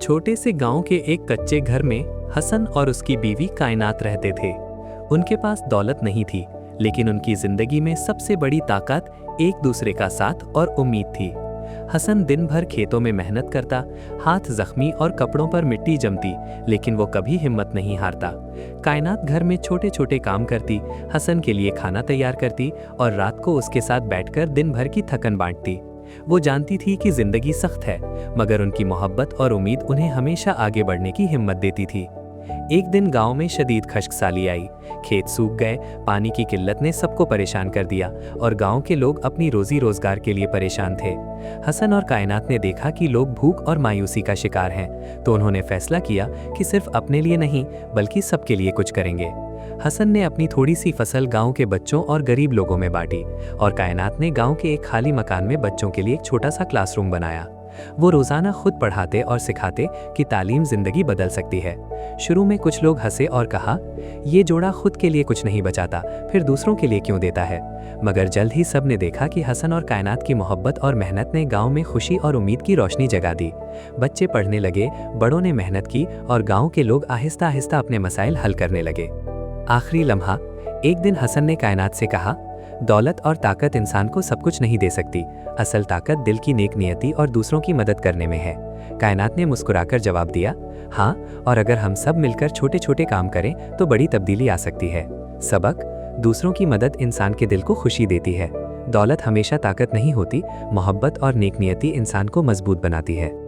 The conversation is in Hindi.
छोटे से गांव के एक कच्चे घर में हसन और उसकी बीवी कायनात रहते थे। उनके पास दौलत नहीं थी, लेकिन उनकी जिंदगी में सबसे बड़ी ताकत एक दूसरे का साथ और उम्मीद थी। हसन दिन भर खेतों में मेहनत करता, हाथ जख्मी और कपड़ों पर मिट्टी जमती, लेकिन वो कभी हिम्मत नहीं हारता। कायनात घर में छोटे छोटे काम करती, हसन के लिए खाना तैयार करती और रात को उसके साथ बैठकर दिन भर की थकन बांटती। वो जानती थी कि जिंदगी सख्त है, मगर उनकी मोहब्बत और उम्मीद उन्हें हमेशा आगे बढ़ने की हिम्मत देती थी। एक दिन गांव में शदीद खश्कसाली आई। खेत सूख गए, पानी की किल्लत ने सबको परेशान कर दिया और गांव के लोग अपनी रोजी रोजगार के लिए परेशान थे। हसन और कायनात ने देखा कि लोग भूख और मायूसी का शिकार हैं, तो उन्होंने फैसला किया कि सिर्फ अपने लिए नहीं बल्कि सबके लिए कुछ करेंगे। हसन ने अपनी थोड़ी सी फसल गांव के बच्चों और गरीब लोगों में बांटी और कायनात ने गांव के एक खाली मकान में बच्चों के लिए एक छोटा सा क्लासरूम बनाया। वो रोजाना खुद पढ़ाते और सिखाते कि तालीम जिंदगी बदल सकती है। शुरू में कुछ लोग हंसे और कहा, ये जोड़ा खुद के लिए कुछ नहीं बचाता, फिर दूसरों के लिए क्यों देता है। मगर जल्द ही सब ने देखा कि हसन और कायनात की मोहब्बत और मेहनत ने गांव में खुशी और उम्मीद की रोशनी जगा दी। बच्चे पढ़ने लगे, बड़ों ने मेहनत की और गांव के लोग आहिस्ता आहिस्ता अपने मसाइल हल करने लगे। आखिरी लम्हा, एक दिन हसन ने कायनात से कहा, दौलत और ताकत इंसान को सब कुछ नहीं दे सकती, असल ताकत दिल की नेक नियति और दूसरों की मदद करने में है। कायनात ने मुस्कुराकर जवाब दिया, हाँ, और अगर हम सब मिलकर छोटे छोटे काम करें तो बड़ी तब्दीली आ सकती है। सबक, दूसरों की मदद इंसान के दिल को खुशी देती है। दौलत हमेशा ताकत नहीं होती, मोहब्बत और नेक नियति इंसान को मजबूत बनाती है।